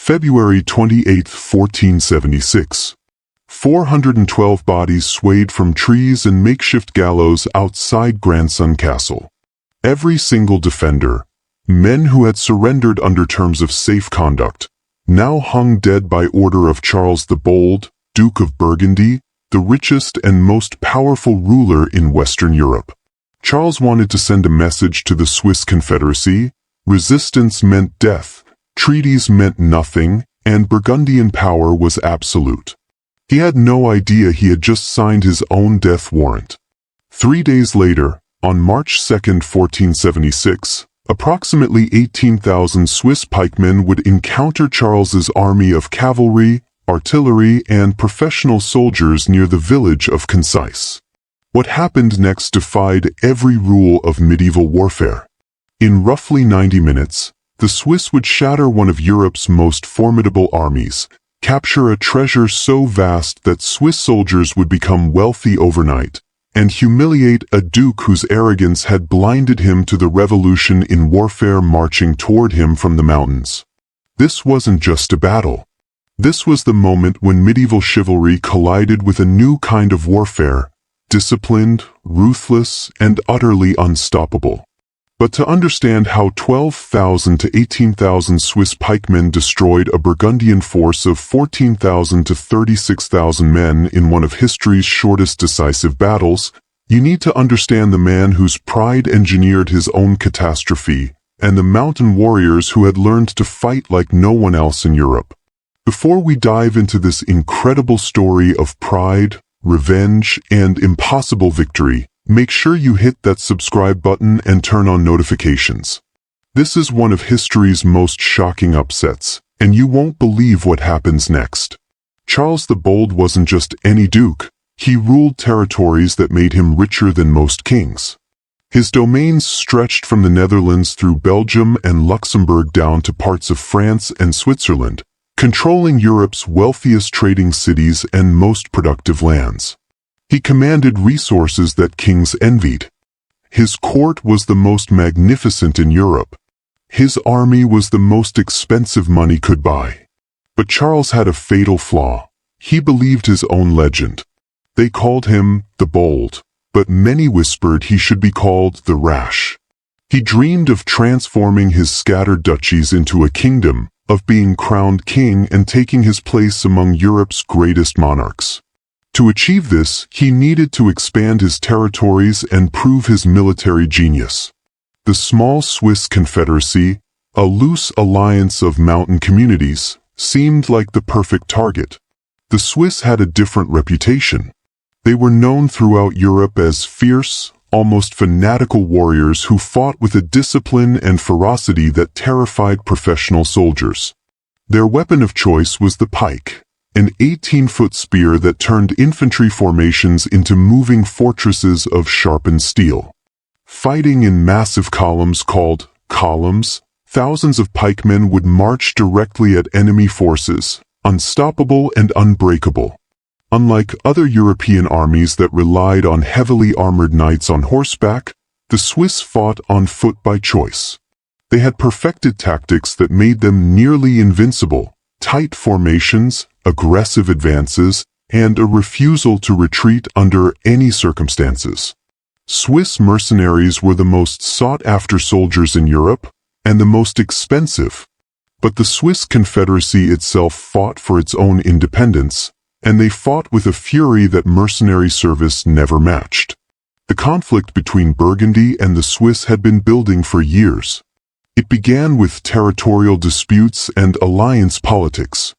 February 28, 1476. 412 bodies swayed from trees and makeshift gallows outside Grandson Castle. Every single defender, men who had surrendered under terms of safe conduct, now hung dead by order of Charles the Bold, Duke of Burgundy, the richest and most powerful ruler in Western Europe. Charles wanted to send a message to the Swiss Confederacy. Resistance meant death, treaties meant nothing, and Burgundian power was absolute. He had no idea he had just signed his own death warrant. 3 days later, on March 2, 1476, approximately 18,000 Swiss pikemen would encounter Charles's army of cavalry, artillery, and professional soldiers near the village of Concise. What happened next defied every rule of medieval warfare. In roughly 90 minutes, the Swiss would shatter one of Europe's most formidable armies, capture a treasure so vast that Swiss soldiers would become wealthy overnight, and humiliate a duke whose arrogance had blinded him to the revolution in warfare marching toward him from the mountains. This wasn't just a battle. This was the moment when medieval chivalry collided with a new kind of warfare, disciplined, ruthless, and utterly unstoppable. But to understand how 12,000 to 18,000 Swiss pikemen destroyed a Burgundian force of 14,000 to 36,000 men in one of history's shortest decisive battles, you need to understand the man whose pride engineered his own catastrophe, and the mountain warriors who had learned to fight like no one else in Europe. Before we dive into this incredible story of pride, revenge, and impossible victory, make sure you hit that subscribe button and turn on notifications. This is one of history's most shocking upsets, and you won't believe what happens next. Charles the Bold wasn't just any duke. He ruled territories that made him richer than most kings. His domains stretched from the Netherlands through Belgium and Luxembourg down to parts of France and Switzerland, controlling Europe's wealthiest trading cities and most productive lands. He commanded resources that kings envied. His court was the most magnificent in Europe. His army was the most expensive money could buy. But Charles had a fatal flaw. He believed his own legend. They called him the Bold, but many whispered he should be called the Rash. He dreamed of transforming his scattered duchies into a kingdom, of being crowned king and taking his place among Europe's greatest monarchs. To achieve this, he needed to expand his territories and prove his military genius. The small Swiss Confederacy, a loose alliance of mountain communities, seemed like the perfect target. The Swiss had a different reputation. They were known throughout Europe as fierce, almost fanatical warriors who fought with a discipline and ferocity that terrified professional soldiers. Their weapon of choice was the pike, an 18-foot spear that turned infantry formations into moving fortresses of sharpened steel. Fighting in massive columns called columns, thousands of pikemen would march directly at enemy forces, unstoppable and unbreakable. Unlike other European armies that relied on heavily armored knights on horseback, the Swiss fought on foot by choice. They had perfected tactics that made them nearly invincible: tight formations, aggressive advances, and a refusal to retreat under any circumstances. Swiss mercenaries were the most sought-after soldiers in Europe, and the most expensive. But the Swiss Confederacy itself fought for its own independence, and they fought with a fury that mercenary service never matched. The conflict between Burgundy and the Swiss had been building for years. It began with territorial disputes and alliance politics.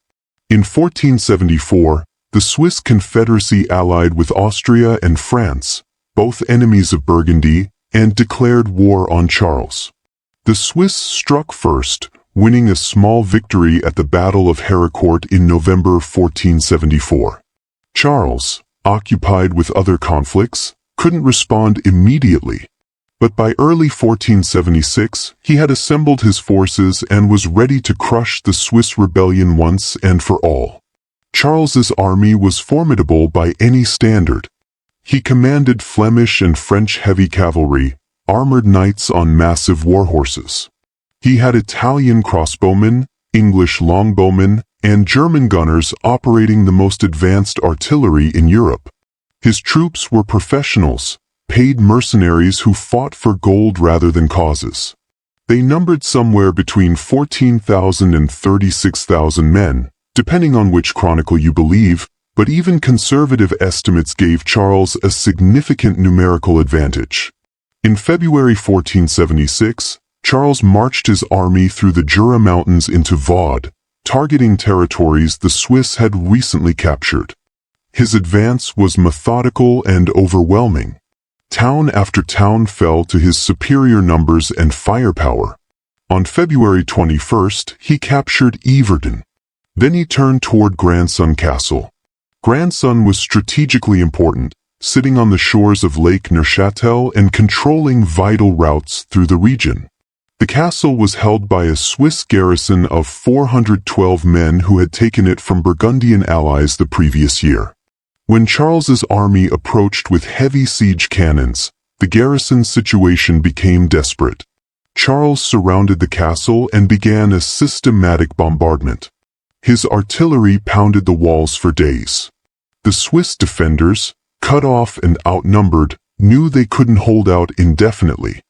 In 1474, the Swiss Confederacy allied with Austria and France, both enemies of Burgundy, and declared war on Charles. The Swiss struck first, winning a small victory at the Battle of Héricourt in November 1474. Charles, occupied with other conflicts, couldn't respond immediately. But by early 1476, he had assembled his forces and was ready to crush the Swiss rebellion once and for all. Charles's army was formidable by any standard. He commanded Flemish and French heavy cavalry, armored knights on massive war horses. He had Italian crossbowmen, English longbowmen, and German gunners operating the most advanced artillery in Europe. His troops were professionals, paid mercenaries who fought for gold rather than causes. They numbered somewhere between 14,000 and 36,000 men, depending on which chronicle you believe, but even conservative estimates gave Charles a significant numerical advantage. In February 1476, Charles marched his army through the Jura Mountains into Vaud, targeting territories the Swiss had recently captured. His advance was methodical and overwhelming. Town after town fell to his superior numbers and firepower. On February 21st, he captured Yverdon. Then he turned toward Grandson Castle. Grandson was strategically important, sitting on the shores of Lake Neuchâtel and controlling vital routes through the region. The castle was held by a Swiss garrison of 412 men who had taken it from Burgundian allies the previous year. When Charles's army approached with heavy siege cannons, the garrison's situation became desperate. Charles surrounded the castle and began a systematic bombardment. His artillery pounded the walls for days. The Swiss defenders, cut off and outnumbered, knew they couldn't hold out indefinitely.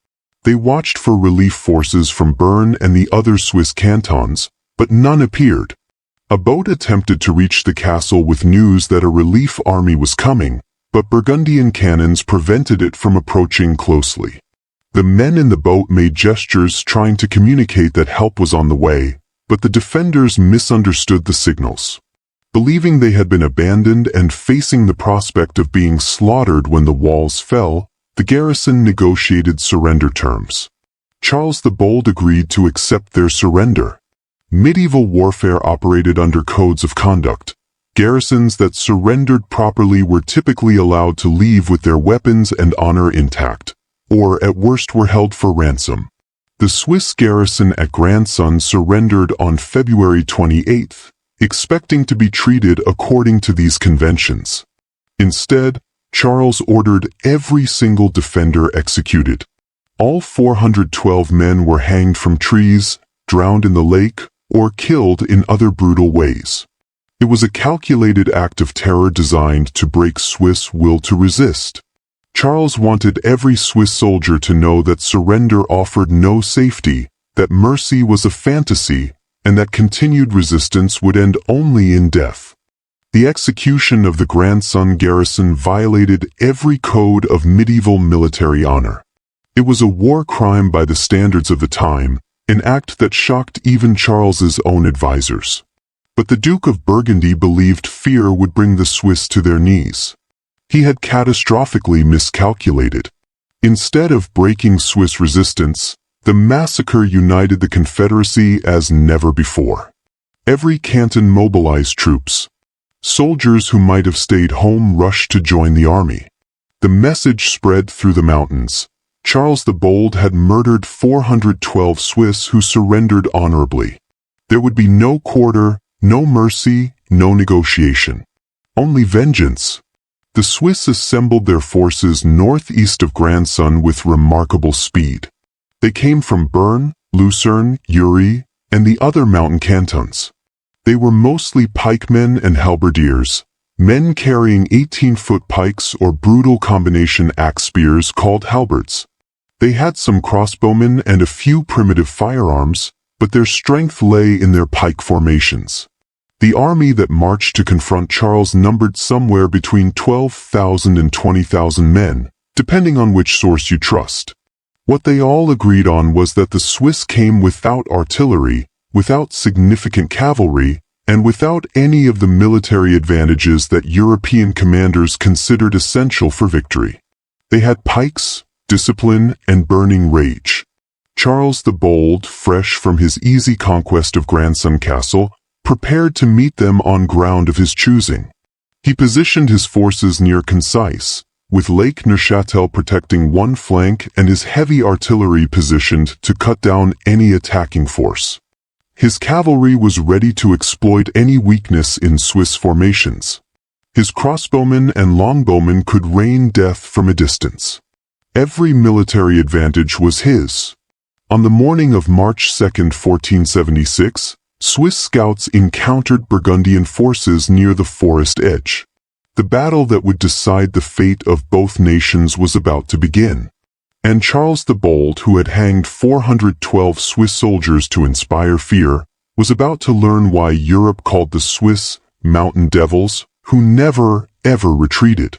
They watched for relief forces from Bern and the other Swiss cantons, but none appeared. A boat attempted to reach the castle with news that a relief army was coming, but Burgundian cannons prevented it from approaching closely. The men in the boat made gestures trying to communicate that help was on the way, but the defenders misunderstood the signals. Believing they had been abandoned and facing the prospect of being slaughtered when the walls fell, the garrison negotiated surrender terms. Charles the Bold agreed to accept their surrender. Medieval warfare operated under codes of conduct. Garrisons that surrendered properly were typically allowed to leave with their weapons and honor intact, or at worst were held for ransom. The Swiss garrison at Grandson surrendered on February 28th, expecting to be treated according to these conventions. Instead, Charles ordered every single defender executed. All 412 men were hanged from trees, drowned in the lake, or killed in other brutal ways. It was a calculated act of terror designed to break Swiss will to resist. Charles wanted every Swiss soldier to know that surrender offered no safety, that mercy was a fantasy, and that continued resistance would end only in death. The execution of the Grandson garrison violated every code of medieval military honor. It was a war crime by the standards of the time, an act that shocked even Charles's own advisors. But the Duke of Burgundy believed fear would bring the Swiss to their knees. He had catastrophically miscalculated. Instead of breaking Swiss resistance, the massacre united the Confederacy as never before. Every canton mobilized troops. Soldiers who might have stayed home rushed to join the army. The message spread through the mountains. Charles the Bold had murdered 412 Swiss who surrendered honorably. There would be no quarter, no mercy, no negotiation. Only vengeance. The Swiss assembled their forces northeast of Grandson with remarkable speed. They came from Bern, Lucerne, Uri, and the other mountain cantons. They were mostly pikemen and halberdiers, men carrying 18-foot pikes or brutal combination axe spears called halberds. They had some crossbowmen and a few primitive firearms, but their strength lay in their pike formations. The army that marched to confront Charles numbered somewhere between 12,000 and 20,000 men, depending on which source you trust. What they all agreed on was that the Swiss came without artillery, without significant cavalry, and without any of the military advantages that European commanders considered essential for victory. They had pikes, discipline, and burning rage. Charles the Bold, fresh from his easy conquest of Grandson Castle, prepared to meet them on ground of his choosing. He positioned his forces near Concise, with Lake Neuchâtel protecting one flank and his heavy artillery positioned to cut down any attacking force. His cavalry was ready to exploit any weakness in Swiss formations. His crossbowmen and longbowmen could rain death from a distance. Every military advantage was his. On the morning of March 2, 1476, Swiss scouts encountered Burgundian forces near the forest edge. The battle that would decide the fate of both nations was about to begin. And Charles the Bold, who had hanged 412 Swiss soldiers to inspire fear, was about to learn why Europe called the Swiss mountain devils, who never, ever retreated.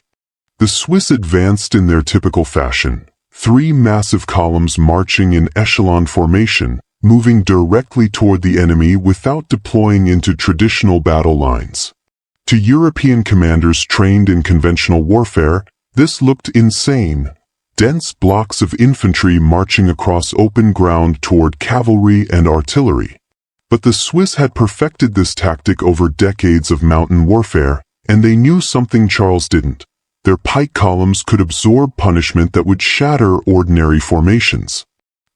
The Swiss advanced in their typical fashion, 3 massive columns marching in echelon formation, moving directly toward the enemy without deploying into traditional battle lines. To European commanders trained in conventional warfare, this looked insane. Dense blocks of infantry marching across open ground toward cavalry and artillery. But the Swiss had perfected this tactic over decades of mountain warfare, and they knew something Charles didn't. Their pike columns could absorb punishment that would shatter ordinary formations.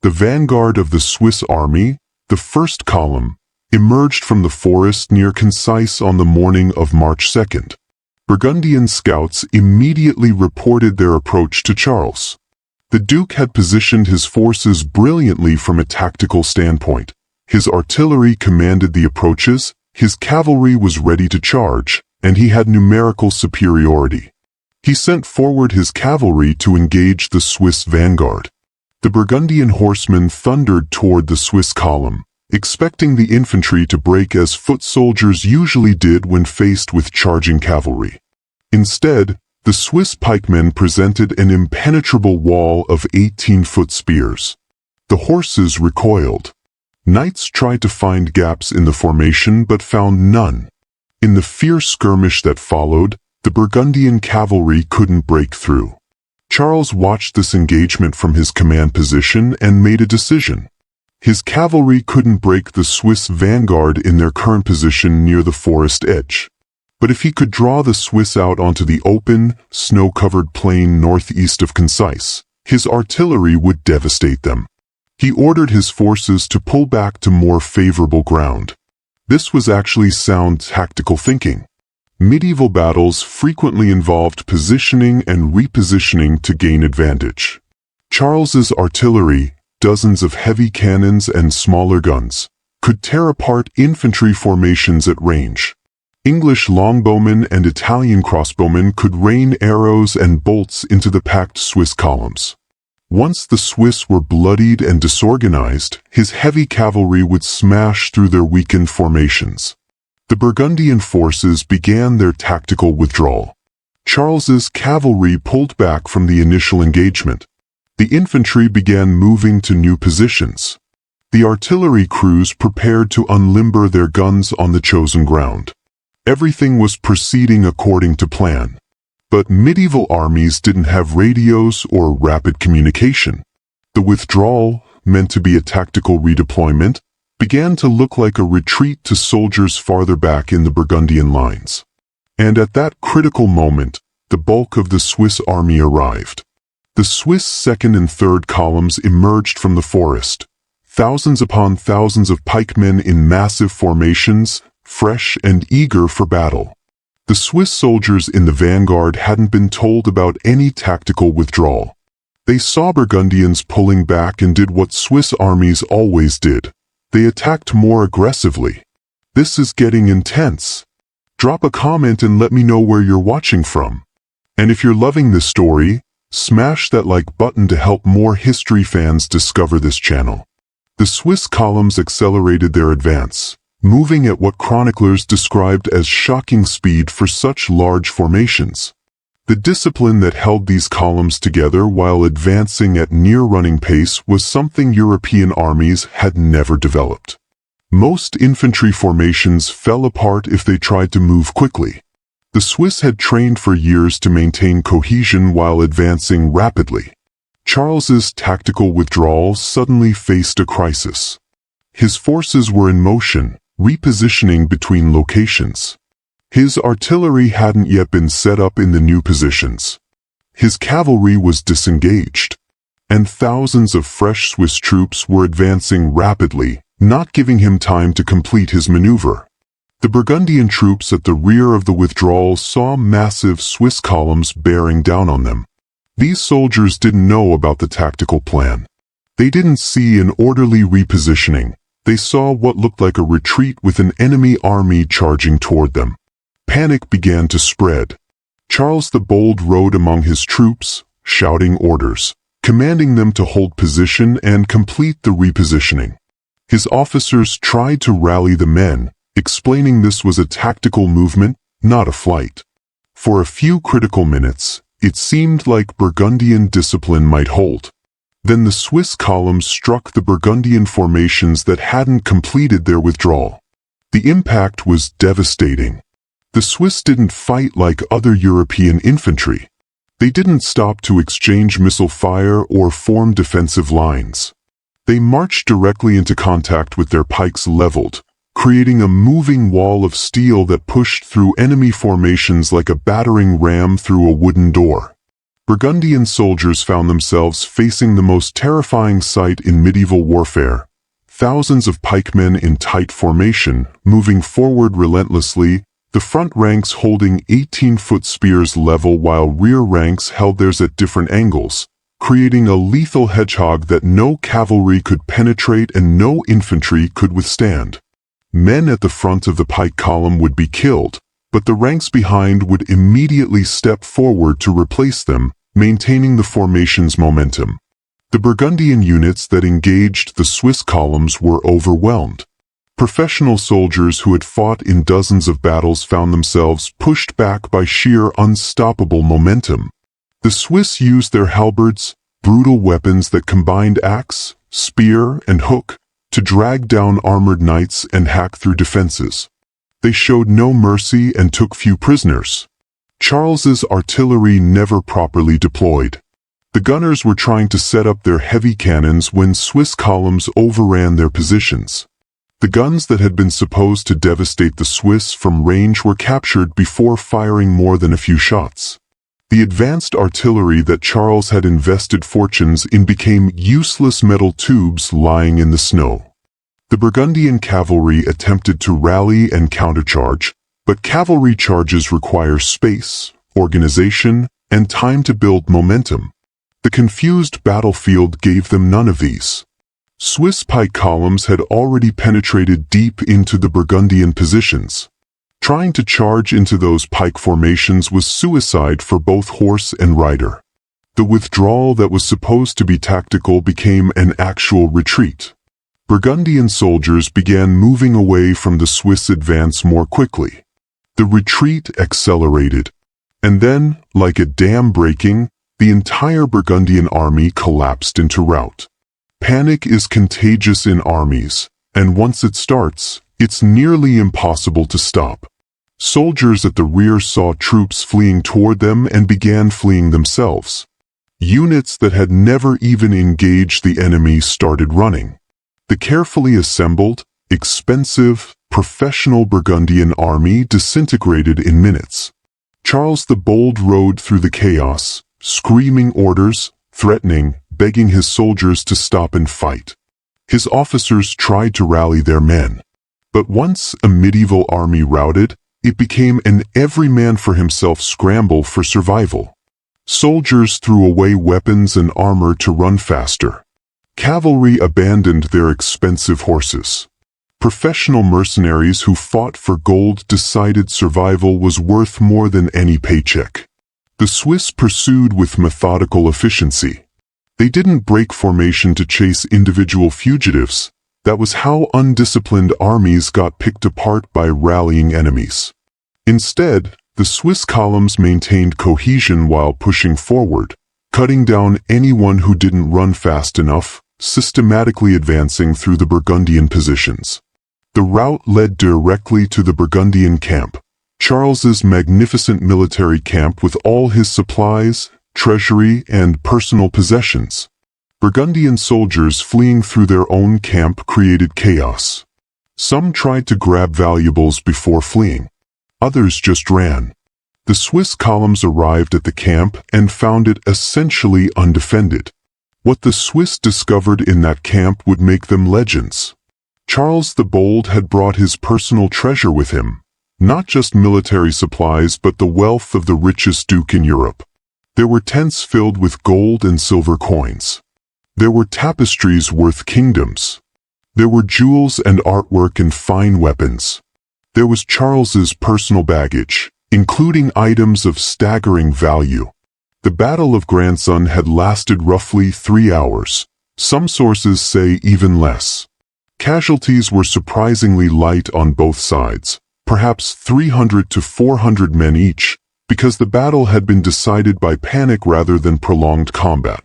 The vanguard of the Swiss army, the first column, emerged from the forest near Concise on the morning of March 2nd. Burgundian scouts immediately reported their approach to Charles. The Duke had positioned his forces brilliantly from a tactical standpoint. His artillery commanded the approaches, his cavalry was ready to charge, and he had numerical superiority. He sent forward his cavalry to engage the Swiss vanguard. The Burgundian horsemen thundered toward the Swiss column, expecting the infantry to break as foot soldiers usually did when faced with charging cavalry. Instead, the Swiss pikemen presented an impenetrable wall of 18-foot spears. The horses recoiled. Knights tried to find gaps in the formation but found none. In the fierce skirmish that followed, the Burgundian cavalry couldn't break through. Charles watched this engagement from his command position and made a decision. His cavalry couldn't break the Swiss vanguard in their current position near the forest edge. But if he could draw the Swiss out onto the open, snow-covered plain northeast of Concise, his artillery would devastate them. He ordered his forces to pull back to more favorable ground. This was actually sound tactical thinking. Medieval battles frequently involved positioning and repositioning to gain advantage. Charles's artillery, dozens of heavy cannons and smaller guns, could tear apart infantry formations at range. English longbowmen and Italian crossbowmen could rain arrows and bolts into the packed Swiss columns. Once the Swiss were bloodied and disorganized, his heavy cavalry would smash through their weakened formations. The Burgundian forces began their tactical withdrawal. Charles's cavalry pulled back from the initial engagement. The infantry began moving to new positions. The artillery crews prepared to unlimber their guns on the chosen ground. Everything was proceeding according to plan. But medieval armies didn't have radios or rapid communication. The withdrawal, meant to be a tactical redeployment, began to look like a retreat to soldiers farther back in the Burgundian lines. And at that critical moment, the bulk of the Swiss army arrived. The Swiss second and third columns emerged from the forest. Thousands upon thousands of pikemen in massive formations, fresh and eager for battle. The Swiss soldiers in the vanguard hadn't been told about any tactical withdrawal. They saw Burgundians pulling back and did what Swiss armies always did. They attacked more aggressively. This is getting intense. Drop a comment and let me know where you're watching from. And if you're loving this story, smash that like button to help more history fans discover this channel. The Swiss columns accelerated their advance, moving at what chroniclers described as shocking speed for such large formations. The discipline that held these columns together while advancing at near-running pace was something European armies had never developed. Most infantry formations fell apart if they tried to move quickly. The Swiss had trained for years to maintain cohesion while advancing rapidly. Charles's tactical withdrawal suddenly faced a crisis. His forces were in motion, repositioning between locations. His artillery hadn't yet been set up in the new positions. His cavalry was disengaged. And thousands of fresh Swiss troops were advancing rapidly, not giving him time to complete his maneuver. The Burgundian troops at the rear of the withdrawal saw massive Swiss columns bearing down on them. These soldiers didn't know about the tactical plan. They didn't see an orderly repositioning. They saw what looked like a retreat with an enemy army charging toward them. Panic began to spread. Charles the Bold rode among his troops, shouting orders, commanding them to hold position and complete the repositioning. His officers tried to rally the men, explaining this was a tactical movement, not a flight. For a few critical minutes, it seemed like Burgundian discipline might hold. Then the Swiss columns struck the Burgundian formations that hadn't completed their withdrawal. The impact was devastating. The Swiss didn't fight like other European infantry. They didn't stop to exchange missile fire or form defensive lines. They marched directly into contact with their pikes leveled, creating a moving wall of steel that pushed through enemy formations like a battering ram through a wooden door. Burgundian soldiers found themselves facing the most terrifying sight in medieval warfare. Thousands of pikemen in tight formation, moving forward relentlessly, the front ranks holding 18-foot spears level while rear ranks held theirs at different angles, creating a lethal hedgehog that no cavalry could penetrate and no infantry could withstand. Men at the front of the pike column would be killed, but the ranks behind would immediately step forward to replace them, maintaining the formation's momentum. The Burgundian units that engaged the Swiss columns were overwhelmed. Professional soldiers who had fought in dozens of battles found themselves pushed back by sheer unstoppable momentum. The Swiss used their halberds, brutal weapons that combined axe, spear, and hook, to drag down armored knights and hack through defenses. They showed no mercy and took few prisoners. Charles's artillery never properly deployed. The gunners were trying to set up their heavy cannons when Swiss columns overran their positions. The guns that had been supposed to devastate the Swiss from range were captured before firing more than a few shots. The advanced artillery that Charles had invested fortunes in became useless metal tubes lying in the snow. The Burgundian cavalry attempted to rally and countercharge, but cavalry charges require space, organization, and time to build momentum. The confused battlefield gave them none of these. Swiss pike columns had already penetrated deep into the Burgundian positions. Trying to charge into those pike formations was suicide for both horse and rider. The withdrawal that was supposed to be tactical became an actual retreat. Burgundian soldiers began moving away from the Swiss advance more quickly. The retreat accelerated. And then, like a dam breaking, the entire Burgundian army collapsed into rout. Panic is contagious in armies, and once it starts, it's nearly impossible to stop. Soldiers at the rear saw troops fleeing toward them and began fleeing themselves. Units that had never even engaged the enemy started running. The carefully assembled, expensive, professional Burgundian army disintegrated in minutes. Charles the Bold rode through the chaos, screaming orders, threatening, begging his soldiers to stop and fight. His officers tried to rally their men. But once a medieval army routed, it became an every-man-for-himself scramble for survival. Soldiers threw away weapons and armor to run faster. Cavalry abandoned their expensive horses. Professional mercenaries who fought for gold decided survival was worth more than any paycheck. The Swiss pursued with methodical efficiency. They didn't break formation to chase individual fugitives. That was how undisciplined armies got picked apart by rallying enemies. Instead, the Swiss columns maintained cohesion while pushing forward, cutting down anyone who didn't run fast enough, systematically advancing through the Burgundian positions. The route led directly to the Burgundian camp, Charles's magnificent military camp with all his supplies, treasury, and personal possessions. Burgundian soldiers fleeing through their own camp created chaos. Some tried to grab valuables before fleeing. Others just ran. The Swiss columns arrived at the camp and found it essentially undefended. What the Swiss discovered in that camp would make them legends. Charles the Bold had brought his personal treasure with him, not just military supplies but the wealth of the richest duke in Europe. There were tents filled with gold and silver coins. There were tapestries worth kingdoms. There were jewels and artwork and fine weapons. There was Charles's personal baggage, including items of staggering value. The Battle of Grandson had lasted roughly 3 hours. Some sources say even less. Casualties were surprisingly light on both sides, perhaps 300 to 400 men each, because the battle had been decided by panic rather than prolonged combat.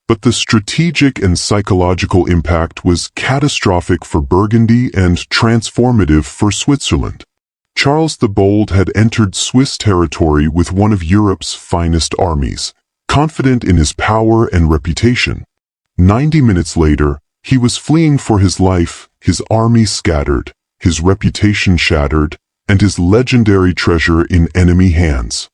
But the strategic and psychological impact was catastrophic for Burgundy and transformative for Switzerland. Charles the Bold had entered Swiss territory with one of Europe's finest armies, confident in his power and reputation. 90 minutes later, he was fleeing for his life, his army scattered, his reputation shattered, and his legendary treasure in enemy hands.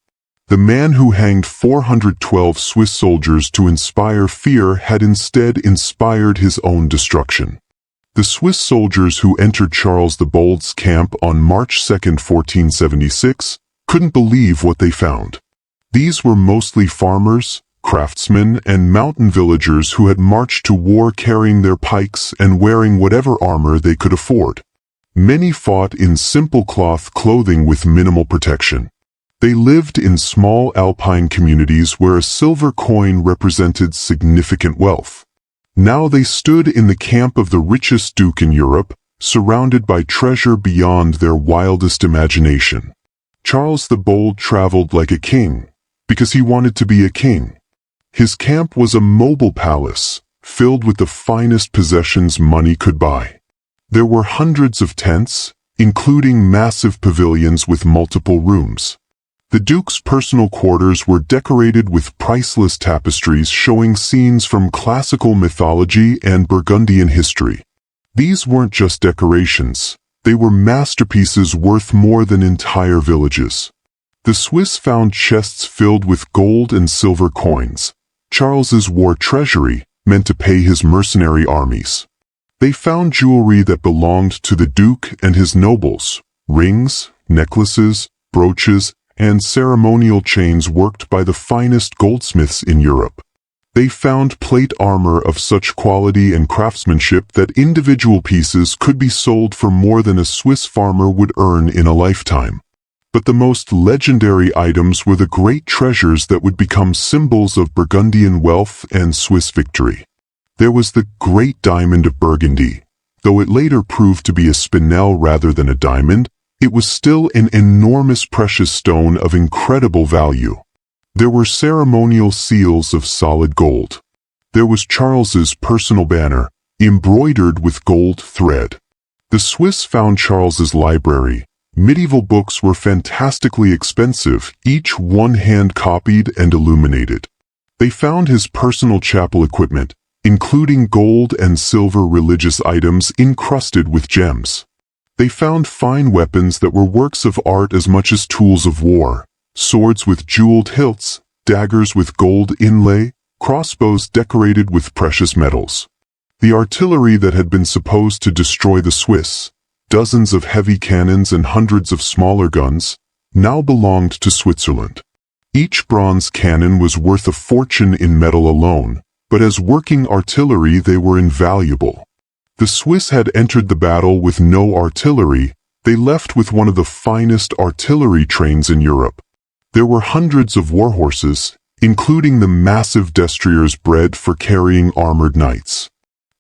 The man who hanged 412 Swiss soldiers to inspire fear had instead inspired his own destruction. The Swiss soldiers who entered Charles the Bold's camp on March 2, 1476, couldn't believe what they found. These were mostly farmers, craftsmen, and mountain villagers who had marched to war carrying their pikes and wearing whatever armor they could afford. Many fought in simple cloth clothing with minimal protection. They lived in small alpine communities where a silver coin represented significant wealth. Now they stood in the camp of the richest duke in Europe, surrounded by treasure beyond their wildest imagination. Charles the Bold traveled like a king, because he wanted to be a king. His camp was a mobile palace, filled with the finest possessions money could buy. There were hundreds of tents, including massive pavilions with multiple rooms. The Duke's personal quarters were decorated with priceless tapestries showing scenes from classical mythology and Burgundian history. These weren't just decorations, they were masterpieces worth more than entire villages. The Swiss found chests filled with gold and silver coins, Charles's war treasury, meant to pay his mercenary armies. They found jewelry that belonged to the Duke and his nobles, rings, necklaces, brooches, and ceremonial chains worked by the finest goldsmiths in Europe. They found plate armor of such quality and craftsmanship that individual pieces could be sold for more than a Swiss farmer would earn in a lifetime. But the most legendary items were the great treasures that would become symbols of Burgundian wealth and Swiss victory. There was the Great Diamond of Burgundy. Though it later proved to be a spinel rather than a diamond, it was still an enormous precious stone of incredible value. There were ceremonial seals of solid gold. There was Charles's personal banner, embroidered with gold thread. The Swiss found Charles's library. Medieval books were fantastically expensive, each one hand-copied and illuminated. They found his personal chapel equipment, including gold and silver religious items encrusted with gems. They found fine weapons that were works of art as much as tools of war, swords with jeweled hilts, daggers with gold inlay, crossbows decorated with precious metals. The artillery that had been supposed to destroy the Swiss, dozens of heavy cannons and hundreds of smaller guns, now belonged to Switzerland. Each bronze cannon was worth a fortune in metal alone, but as working artillery they were invaluable. The Swiss had entered the battle with no artillery. They left with one of the finest artillery trains in Europe. There were hundreds of war horses, including the massive destriers bred for carrying armored knights.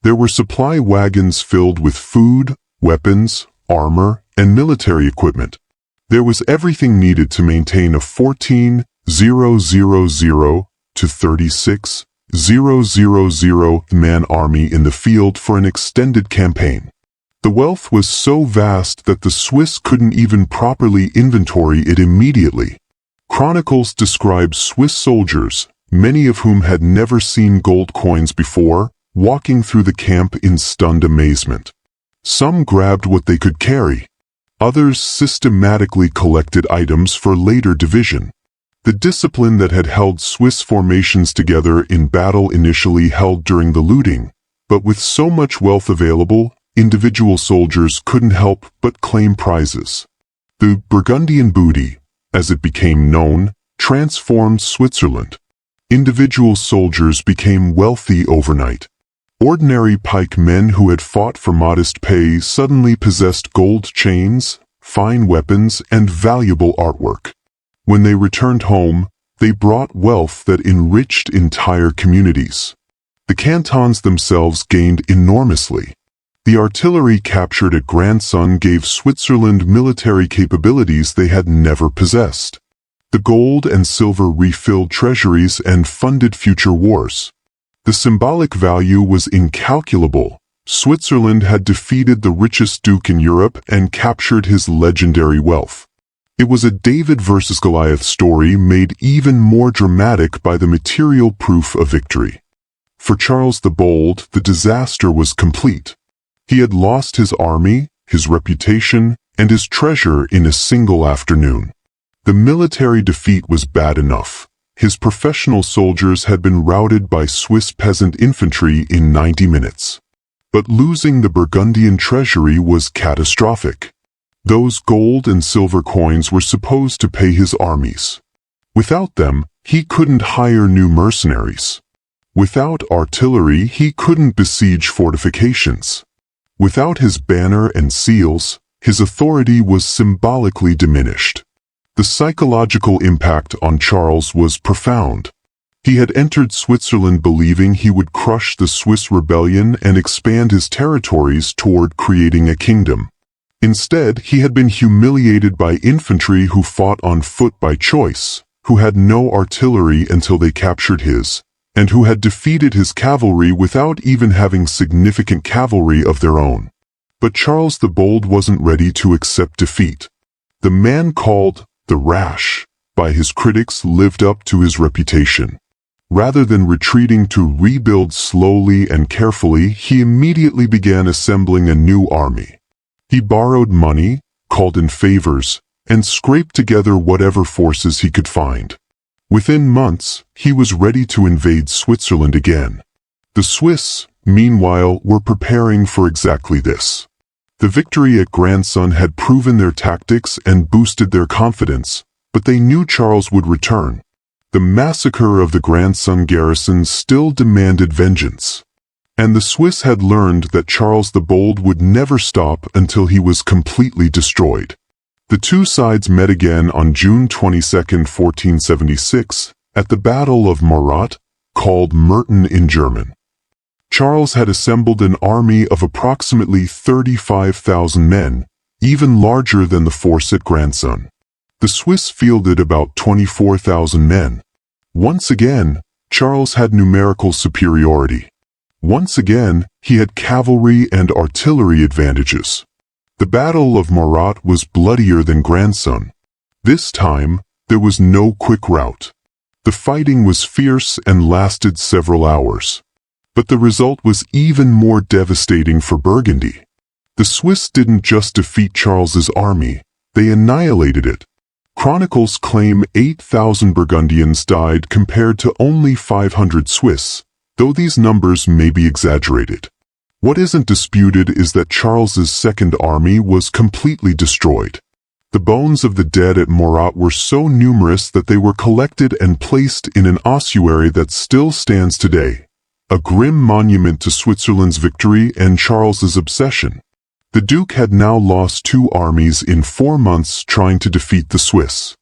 There were supply wagons filled with food, weapons, armor, and military equipment. There was everything needed to maintain a 14,000 to 36,000 man army in the field for an extended campaign. The wealth was so vast that the Swiss couldn't even properly inventory it immediately. Chronicles describe Swiss soldiers, many of whom had never seen gold coins before, walking through the camp in stunned amazement. Some grabbed what they could carry. Others systematically collected items for later division. The discipline that had held Swiss formations together in battle initially held during the looting, but with so much wealth available, individual soldiers couldn't help but claim prizes. The Burgundian booty, as it became known, transformed Switzerland. Individual soldiers became wealthy overnight. Ordinary pikemen who had fought for modest pay suddenly possessed gold chains, fine weapons, and valuable artwork. When they returned home, they brought wealth that enriched entire communities. The cantons themselves gained enormously. The artillery captured at Grandson gave Switzerland military capabilities they had never possessed. The gold and silver refilled treasuries and funded future wars. The symbolic value was incalculable. Switzerland had defeated the richest duke in Europe and captured his legendary wealth. It was a David versus Goliath story made even more dramatic by the material proof of victory. For Charles the Bold, the disaster was complete. He had lost his army, his reputation, and his treasure in a single afternoon. The military defeat was bad enough. His professional soldiers had been routed by Swiss peasant infantry in 90 minutes. But losing the Burgundian treasury was catastrophic. Those gold and silver coins were supposed to pay his armies. Without them, he couldn't hire new mercenaries. Without artillery, he couldn't besiege fortifications. Without his banner and seals, his authority was symbolically diminished. The psychological impact on Charles was profound. He had entered Switzerland believing he would crush the Swiss rebellion and expand his territories toward creating a kingdom. Instead, he had been humiliated by infantry who fought on foot by choice, who had no artillery until they captured his, and who had defeated his cavalry without even having significant cavalry of their own. But Charles the Bold wasn't ready to accept defeat. The man called the Rash by his critics lived up to his reputation. Rather than retreating to rebuild slowly and carefully, he immediately began assembling a new army. He borrowed money, called in favors, and scraped together whatever forces he could find. Within months, he was ready to invade Switzerland again. The Swiss, meanwhile, were preparing for exactly this. The victory at Grandson had proven their tactics and boosted their confidence, but they knew Charles would return. The massacre of the Grandson garrison still demanded vengeance. And the Swiss had learned that Charles the Bold would never stop until he was completely destroyed. The two sides met again on June 22, 1476, at the Battle of Murat, called Merton in German. Charles had assembled an army of approximately 35,000 men, even larger than the force at Grandson. The Swiss fielded about 24,000 men. Once again, Charles had numerical superiority. Once again, he had cavalry and artillery advantages. The Battle of Murat was bloodier than Grandson. This time, there was no quick rout. The fighting was fierce and lasted several hours. But the result was even more devastating for Burgundy. The Swiss didn't just defeat Charles's army, they annihilated it. Chronicles claim 8,000 Burgundians died compared to only 500 Swiss, though these numbers may be exaggerated. What isn't disputed is that Charles's second army was completely destroyed. The bones of the dead at Murat were so numerous that they were collected and placed in an ossuary that still stands today, a grim monument to Switzerland's victory and Charles's obsession. The Duke had now lost 2 armies in 4 months trying to defeat the Swiss.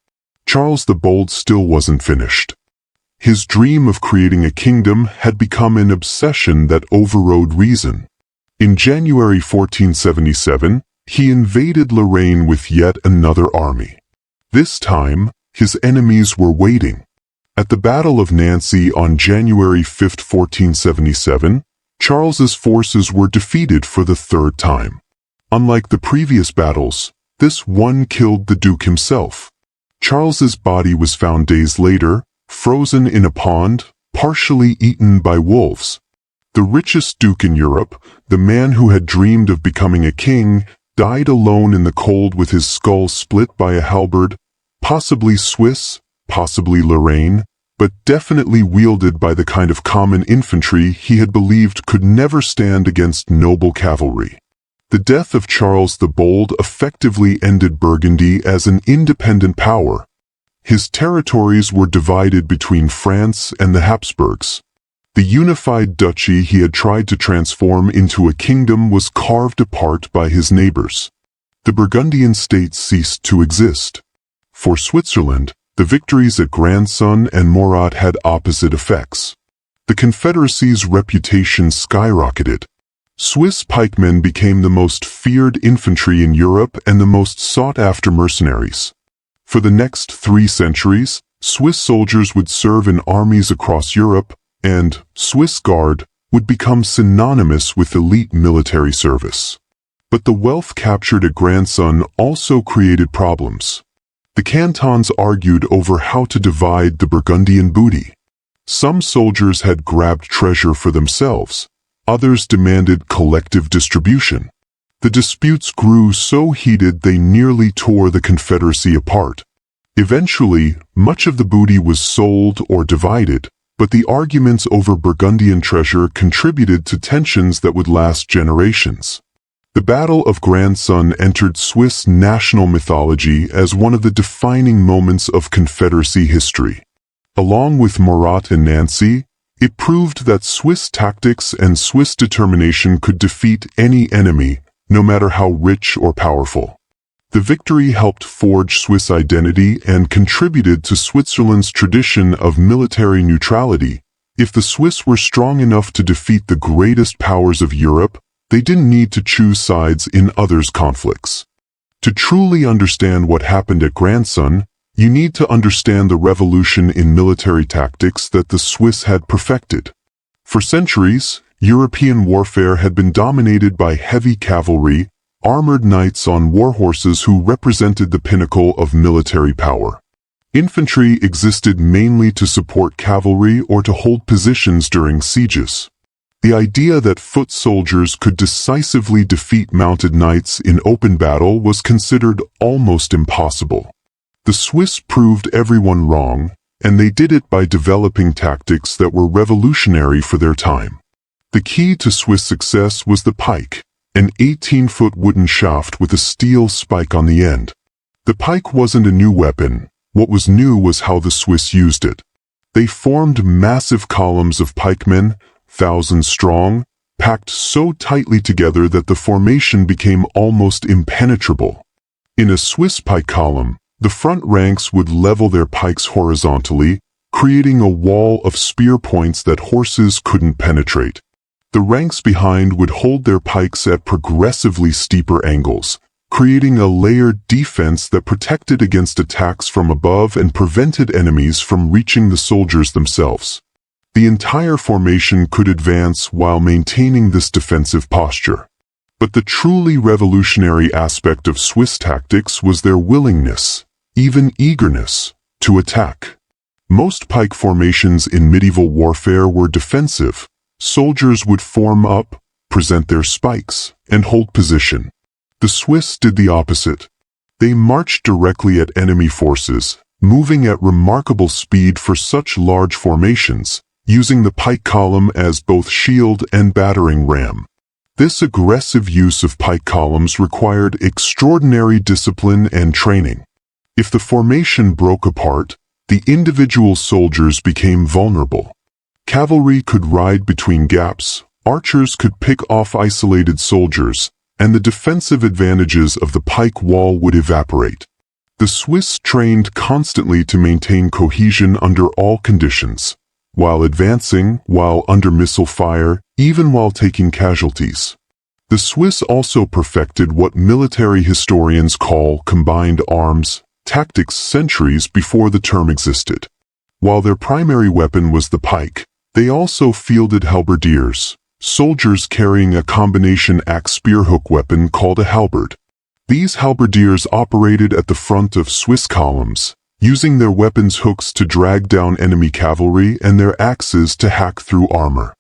Charles the Bold still wasn't finished. His dream of creating a kingdom had become an obsession that overrode reason. In January 1477, he invaded Lorraine with yet another army. This time, his enemies were waiting. At the Battle of Nancy on January 5, 1477, Charles's forces were defeated for the 3rd time. Unlike the previous battles, this one killed the Duke himself. Charles's body was found days later, frozen in a pond, partially eaten by wolves. The richest duke in Europe, the man who had dreamed of becoming a king, died alone in the cold with his skull split by a halberd, possibly Swiss, possibly Lorraine, but definitely wielded by the kind of common infantry he had believed could never stand against noble cavalry. The death of Charles the Bold effectively ended Burgundy as an independent power. His territories were divided between France and the Habsburgs. The unified duchy he had tried to transform into a kingdom was carved apart by his neighbors. The Burgundian states ceased to exist. For Switzerland, the victories at Grandson and Morat had opposite effects. The Confederacy's reputation skyrocketed. Swiss pikemen became the most feared infantry in Europe and the most sought-after mercenaries. For the next 3 centuries, Swiss soldiers would serve in armies across Europe, and Swiss Guard would become synonymous with elite military service. But the wealth captured at Grandson also created problems. The cantons argued over how to divide the Burgundian booty. Some soldiers had grabbed treasure for themselves. Others demanded collective distribution. The disputes grew so heated they nearly tore the Confederacy apart. Eventually, much of the booty was sold or divided, but the arguments over Burgundian treasure contributed to tensions that would last generations. The Battle of Grandson entered Swiss national mythology as one of the defining moments of Confederacy history. Along with Murat and Nancy, it proved that Swiss tactics and Swiss determination could defeat any enemy, no matter how rich or powerful. The victory helped forge Swiss identity and contributed to Switzerland's tradition of military neutrality. If the Swiss were strong enough to defeat the greatest powers of Europe, they didn't need to choose sides in others' conflicts. To truly understand what happened at Grandson, you need to understand the revolution in military tactics that the Swiss had perfected. For centuries, European warfare had been dominated by heavy cavalry, armored knights on war horses who represented the pinnacle of military power. Infantry existed mainly to support cavalry or to hold positions during sieges. The idea that foot soldiers could decisively defeat mounted knights in open battle was considered almost impossible. The Swiss proved everyone wrong, and they did it by developing tactics that were revolutionary for their time. The key to Swiss success was the pike, an 18-foot wooden shaft with a steel spike on the end. The pike wasn't a new weapon. What was new was how the Swiss used it. They formed massive columns of pikemen, thousands strong, packed so tightly together that the formation became almost impenetrable. In a Swiss pike column, the front ranks would level their pikes horizontally, creating a wall of spear points that horses couldn't penetrate. The ranks behind would hold their pikes at progressively steeper angles, creating a layered defense that protected against attacks from above and prevented enemies from reaching the soldiers themselves. The entire formation could advance while maintaining this defensive posture. But the truly revolutionary aspect of Swiss tactics was their willingness, even eagerness, to attack. Most pike formations in medieval warfare were defensive. Soldiers would form up, present their spikes, and hold position. The Swiss did the opposite. They marched directly at enemy forces, moving at remarkable speed for such large formations, using the pike column as both shield and battering ram. This aggressive use of pike columns required extraordinary discipline and training. If the formation broke apart, the individual soldiers became vulnerable. Cavalry could ride between gaps, archers could pick off isolated soldiers, and the defensive advantages of the pike wall would evaporate. The Swiss trained constantly to maintain cohesion under all conditions, while advancing, while under missile fire, even while taking casualties. The Swiss also perfected what military historians call combined arms tactics centuries before the term existed. While their primary weapon was the pike, they also fielded halberdiers, soldiers carrying a combination axe-spear-hook weapon called a halberd. These halberdiers operated at the front of Swiss columns, using their weapons' hooks to drag down enemy cavalry and their axes to hack through armor.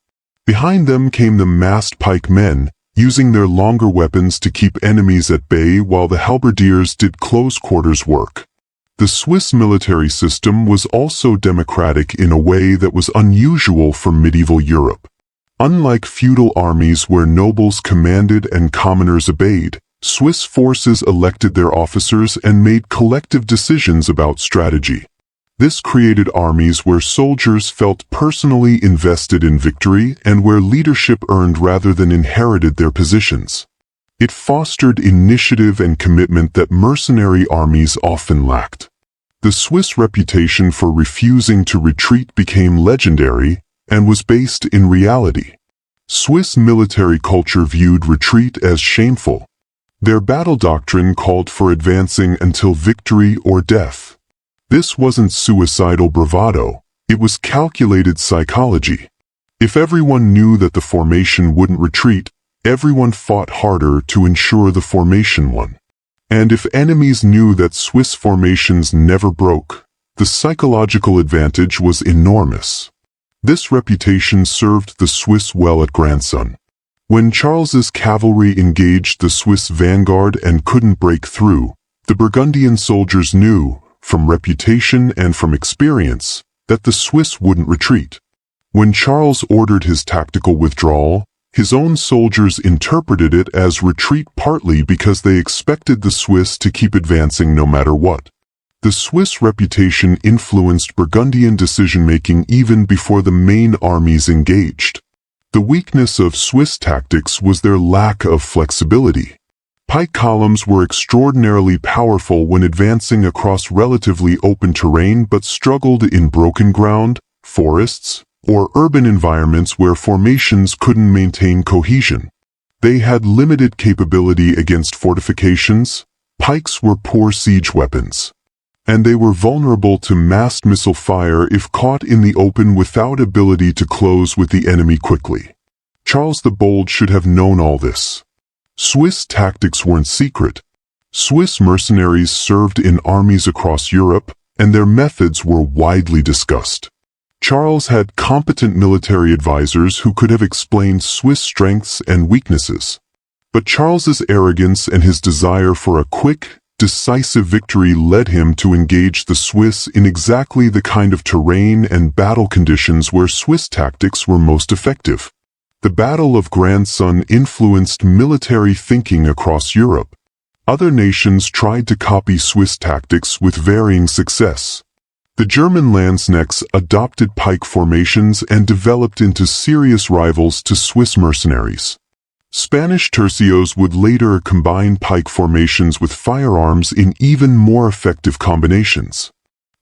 Behind them came the massed pike men, using their longer weapons to keep enemies at bay while the halberdiers did close-quarters work. The Swiss military system was also democratic in a way that was unusual for medieval Europe. Unlike feudal armies where nobles commanded and commoners obeyed, Swiss forces elected their officers and made collective decisions about strategy. This created armies where soldiers felt personally invested in victory and where leadership earned rather than inherited their positions. It fostered initiative and commitment that mercenary armies often lacked. The Swiss reputation for refusing to retreat became legendary and was based in reality. Swiss military culture viewed retreat as shameful. Their battle doctrine called for advancing until victory or death. This wasn't suicidal bravado, it was calculated psychology. If everyone knew that the formation wouldn't retreat, everyone fought harder to ensure the formation won. And if enemies knew that Swiss formations never broke, the psychological advantage was enormous. This reputation served the Swiss well at Grandson. When Charles's cavalry engaged the Swiss vanguard and couldn't break through, the Burgundian soldiers knew, from reputation and from experience, that the Swiss wouldn't retreat. When Charles ordered his tactical withdrawal, his own soldiers interpreted it as retreat partly because they expected the Swiss to keep advancing no matter what. The Swiss reputation influenced Burgundian decision-making even before the main armies engaged. The weakness of Swiss tactics was their lack of flexibility. Pike columns were extraordinarily powerful when advancing across relatively open terrain but struggled in broken ground, forests, or urban environments where formations couldn't maintain cohesion. They had limited capability against fortifications. Pikes were poor siege weapons. And they were vulnerable to massed missile fire if caught in the open without ability to close with the enemy quickly. Charles the Bold should have known all this. Swiss tactics weren't secret. Swiss mercenaries served in armies across Europe, and their methods were widely discussed. Charles had competent military advisors who could have explained Swiss strengths and weaknesses. But Charles's arrogance and his desire for a quick, decisive victory led him to engage the Swiss in exactly the kind of terrain and battle conditions where Swiss tactics were most effective. The Battle of Grandson influenced military thinking across Europe. Other nations tried to copy Swiss tactics with varying success. The German Landsknechts adopted pike formations and developed into serious rivals to Swiss mercenaries. Spanish tercios would later combine pike formations with firearms in even more effective combinations.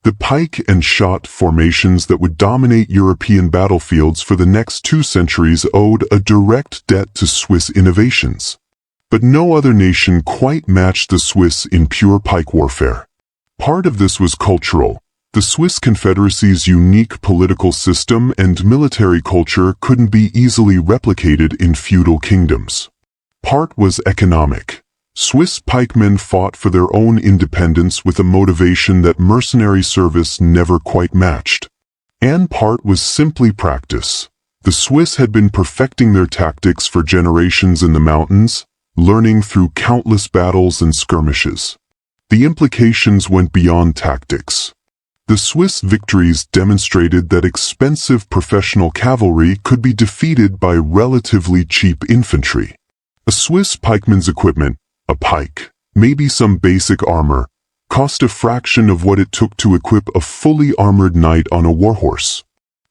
The pike and shot formations that would dominate European battlefields for the next 2 centuries owed a direct debt to Swiss innovations. But no other nation quite matched the Swiss in pure pike warfare. Part of this was cultural. The Swiss Confederacy's unique political system and military culture couldn't be easily replicated in feudal kingdoms. Part was economic. Swiss pikemen fought for their own independence with a motivation that mercenary service never quite matched. And part was simply practice. The Swiss had been perfecting their tactics for generations in the mountains, learning through countless battles and skirmishes. The implications went beyond tactics. The Swiss victories demonstrated that expensive professional cavalry could be defeated by relatively cheap infantry. A Swiss pikeman's equipment, a pike, maybe some basic armor, cost a fraction of what it took to equip a fully armored knight on a warhorse.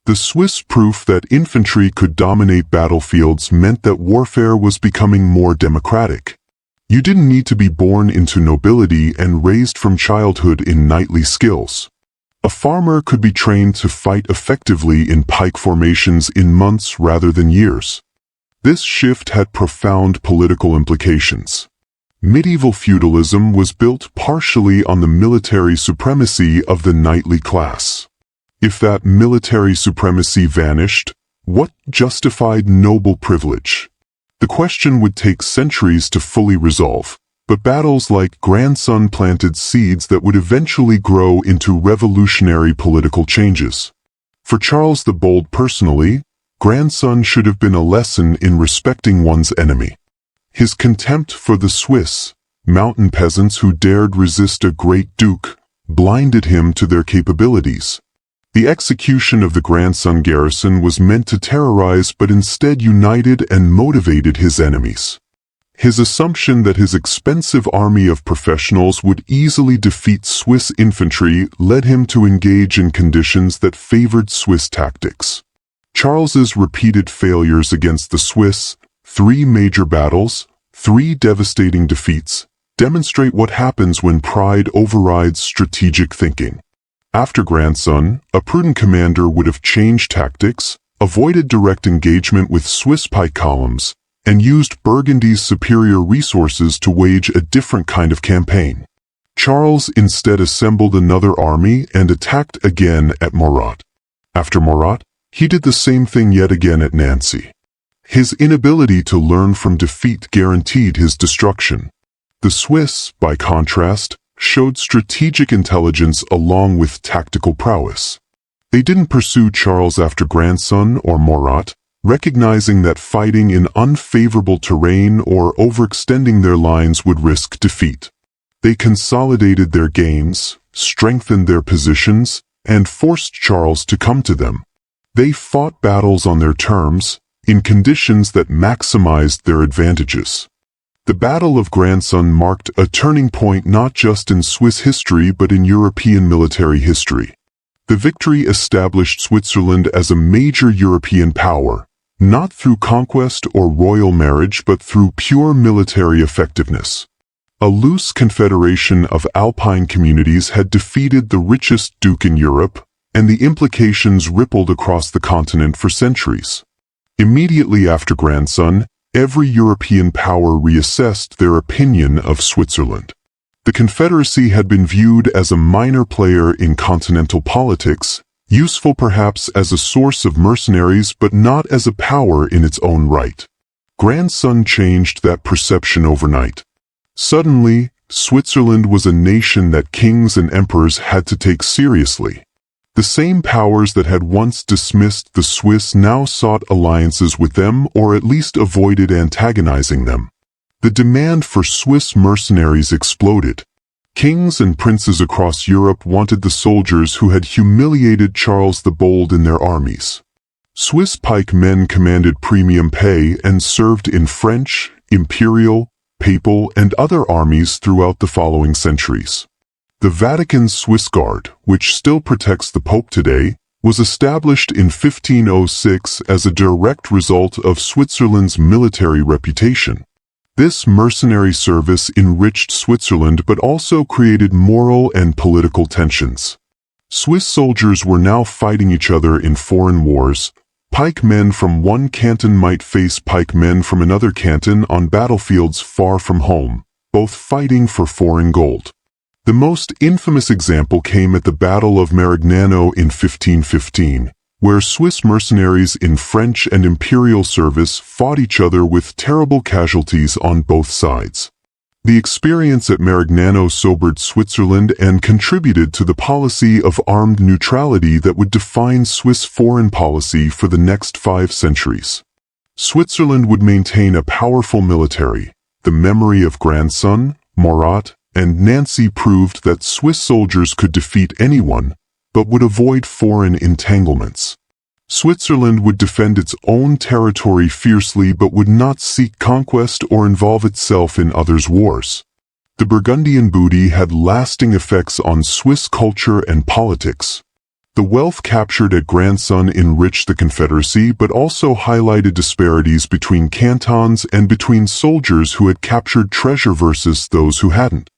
The Swiss proof that infantry could dominate battlefields meant that warfare was becoming more democratic. You didn't need to be born into nobility and raised from childhood in knightly skills. A farmer could be trained to fight effectively in pike formations in months rather than years. This shift had profound political implications. Medieval feudalism was built partially on the military supremacy of the knightly class. If that military supremacy vanished, what justified noble privilege? The question would take centuries to fully resolve. But battles like Grandson planted seeds that would eventually grow into revolutionary political changes. For Charles the Bold personally, Grandson should have been a lesson in respecting one's enemy. His contempt for the Swiss, mountain peasants who dared resist a great duke, blinded him to their capabilities. The execution of the Grandson garrison was meant to terrorize but instead united and motivated his enemies. His assumption that his expensive army of professionals would easily defeat Swiss infantry led him to engage in conditions that favored Swiss tactics. Charles's repeated failures against the Swiss, 3 major battles, 3 devastating defeats, demonstrate what happens when pride overrides strategic thinking. After Grandson, a prudent commander would have changed tactics, avoided direct engagement with Swiss pike columns, and used Burgundy's superior resources to wage a different kind of campaign. Charles instead assembled another army and attacked again at Morat. After Morat, he did the same thing yet again at Nancy. His inability to learn from defeat guaranteed his destruction. The Swiss, by contrast, showed strategic intelligence along with tactical prowess. They didn't pursue Charles after Grandson or Morat, recognizing that fighting in unfavorable terrain or overextending their lines would risk defeat. They consolidated their gains, strengthened their positions, and forced Charles to come to them. They fought battles on their terms, in conditions that maximized their advantages. The Battle of Grandson marked a turning point not just in Swiss history but in European military history. The victory established Switzerland as a major European power, not through conquest or royal marriage but through pure military effectiveness. A loose confederation of Alpine communities had defeated the richest duke in Europe, and the implications rippled across the continent for centuries. Immediately after Grandson, every European power reassessed their opinion of Switzerland. The Confederacy had been viewed as a minor player in continental politics, useful perhaps as a source of mercenaries but not as a power in its own right. Grandson changed that perception overnight. Suddenly, Switzerland was a nation that kings and emperors had to take seriously. The same powers that had once dismissed the Swiss now sought alliances with them or at least avoided antagonizing them. The demand for Swiss mercenaries exploded. Kings and princes across Europe wanted the soldiers who had humiliated Charles the Bold in their armies. Swiss pike men commanded premium pay and served in French, imperial, papal, and other armies throughout the following centuries. The Vatican's Swiss Guard, which still protects the Pope today, was established in 1506 as a direct result of Switzerland's military reputation. This mercenary service enriched Switzerland but also created moral and political tensions. Swiss soldiers were now fighting each other in foreign wars. Pike men from one canton might face pike men from another canton on battlefields far from home, both fighting for foreign gold. The most infamous example came at the Battle of Marignano in 1515, where Swiss mercenaries in French and imperial service fought each other with terrible casualties on both sides. The experience at Marignano sobered Switzerland and contributed to the policy of armed neutrality that would define Swiss foreign policy for the next 5 centuries. Switzerland would maintain a powerful military. The memory of Grandson, Morat, and Nancy proved that Swiss soldiers could defeat anyone, but would avoid foreign entanglements. Switzerland would defend its own territory fiercely but would not seek conquest or involve itself in others' wars. The Burgundian booty had lasting effects on Swiss culture and politics. The wealth captured at Grandson enriched the Confederacy but also highlighted disparities between cantons and between soldiers who had captured treasure versus those who hadn't.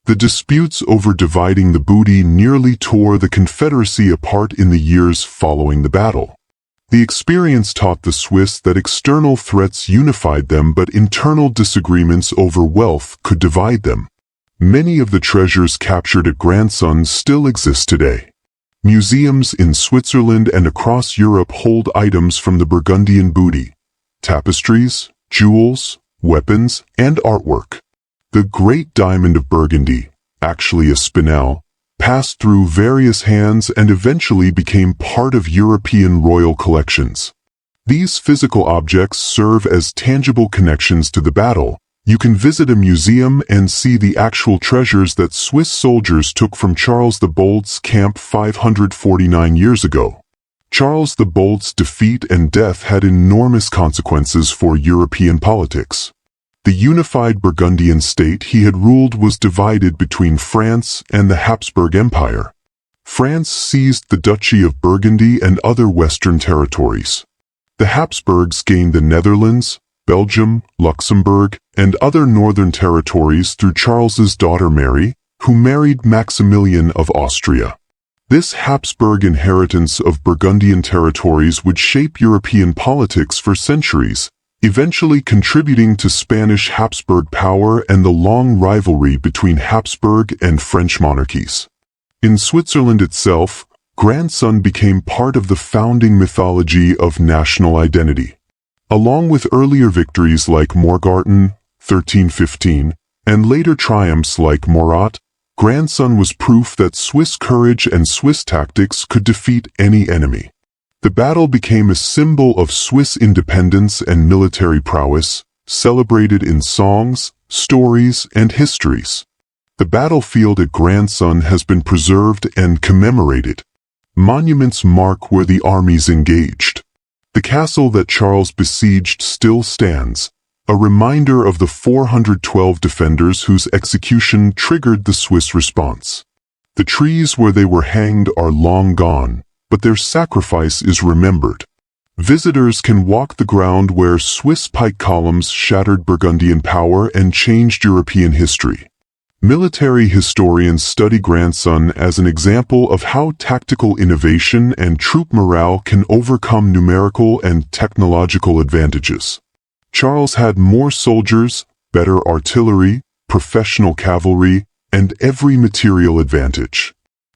The disputes over dividing the booty nearly tore the Confederacy apart in the years following the battle. The experience taught the Swiss that external threats unified them but internal disagreements over wealth could divide them. Many of the treasures captured at Grandson still exist today. Museums in Switzerland and across Europe hold items from the Burgundian booty: tapestries, jewels, weapons, and artwork. The Great Diamond of Burgundy, actually a spinel, passed through various hands and eventually became part of European royal collections. These physical objects serve as tangible connections to the battle. You can visit a museum and see the actual treasures that Swiss soldiers took from Charles the Bold's camp 549 years ago. Charles the Bold's defeat and death had enormous consequences for European politics. The unified Burgundian state he had ruled was divided between France and the Habsburg Empire. France seized the Duchy of Burgundy and other western territories. The Habsburgs gained the Netherlands, Belgium, Luxembourg, and other northern territories through Charles's daughter Mary, who married Maximilian of Austria. This Habsburg inheritance of Burgundian territories would shape European politics for centuries, eventually contributing to Spanish Habsburg power and the long rivalry between Habsburg and French monarchies. In Switzerland itself, grandson became part of the founding mythology of national identity. Along with earlier victories like Morgarten, 1315, and later triumphs like Morat, grandson was proof that Swiss courage and Swiss tactics could defeat any enemy. The battle became a symbol of Swiss independence and military prowess, celebrated in songs, stories, and histories. The battlefield at Grandson has been preserved and commemorated. Monuments mark where the armies engaged. The castle that Charles besieged still stands, a reminder of the 412 defenders whose execution triggered the Swiss response. The trees where they were hanged are long gone, but their sacrifice is remembered. Visitors can walk the ground where Swiss pike columns shattered Burgundian power and changed European history. Military historians study Grandson as an example of how tactical innovation and troop morale can overcome numerical and technological advantages. Charles had more soldiers, better artillery, professional cavalry, and every material advantage.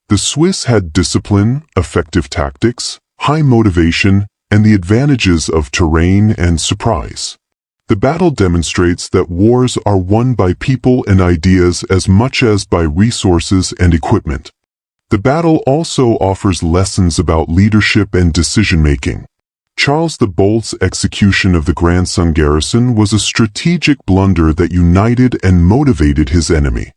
The Swiss had discipline, effective tactics, high motivation, and the advantages of terrain and surprise. The battle demonstrates that wars are won by people and ideas as much as by resources and equipment. The battle also offers lessons about leadership and decision-making. Charles the Bold's execution of the Grandson garrison was a strategic blunder that united and motivated his enemy.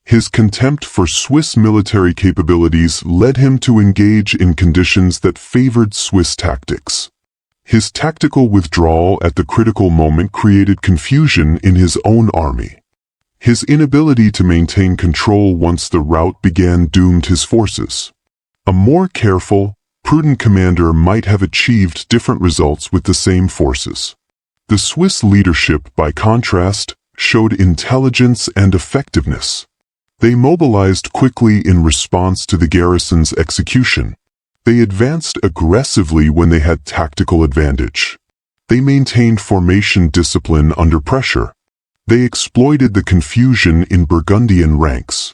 His contempt for Swiss military capabilities led him to engage in conditions that favored Swiss tactics. His tactical withdrawal at the critical moment created confusion in his own army. His inability to maintain control once the rout began doomed his forces. A more careful, prudent commander might have achieved different results with the same forces. The Swiss leadership, by contrast, showed intelligence and effectiveness. They mobilized quickly in response to the garrison's execution. They advanced aggressively when they had tactical advantage. They maintained formation discipline under pressure. They exploited the confusion in Burgundian ranks.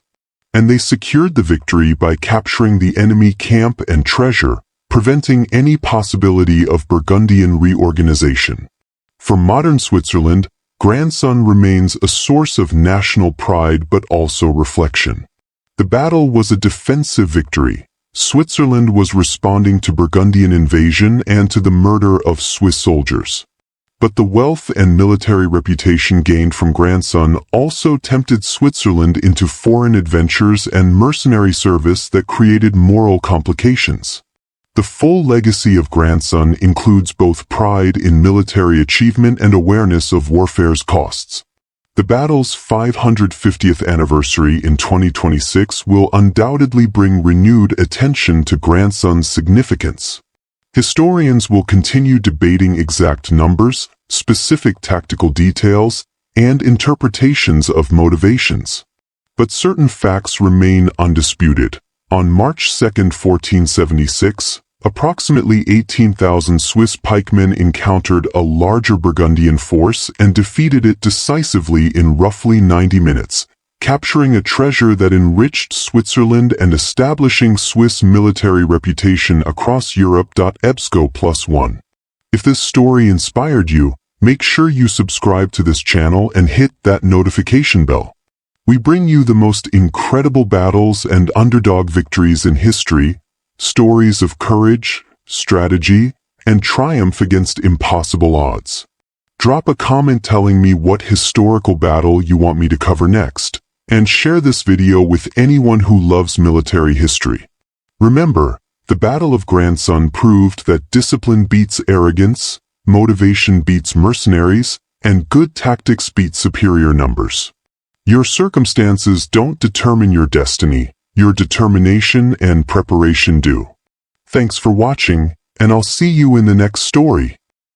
And they secured the victory by capturing the enemy camp and treasure, preventing any possibility of Burgundian reorganization. For modern Switzerland, Grandson remains a source of national pride but also reflection. The battle was a defensive victory. Switzerland was responding to Burgundian invasion and to the murder of Swiss soldiers. But the wealth and military reputation gained from Grandson also tempted Switzerland into foreign adventures and mercenary service that created moral complications. The full legacy of Grandson includes both pride in military achievement and awareness of warfare's costs. The battle's 550th anniversary in 2026 will undoubtedly bring renewed attention to Grandson's significance. Historians will continue debating exact numbers, specific tactical details, and interpretations of motivations. But certain facts remain undisputed. On March 2, 1476, approximately 18,000 Swiss pikemen encountered a larger Burgundian force and defeated it decisively in roughly 90 minutes, capturing a treasure that enriched Switzerland and establishing Swiss military reputation across Europe. EBSCO+1. If this story inspired you, make sure you subscribe to this channel and hit that notification bell. We bring you the most incredible battles and underdog victories in history, stories of courage, strategy, and triumph against impossible odds. Drop a comment telling me what historical battle you want me to cover next, and share this video with anyone who loves military history. Remember, the Battle of Grandson proved that discipline beats arrogance, motivation beats mercenaries, and good tactics beat superior numbers. Your circumstances don't determine your destiny, your determination and preparation do. Thanks for watching, and I'll see you in the next story.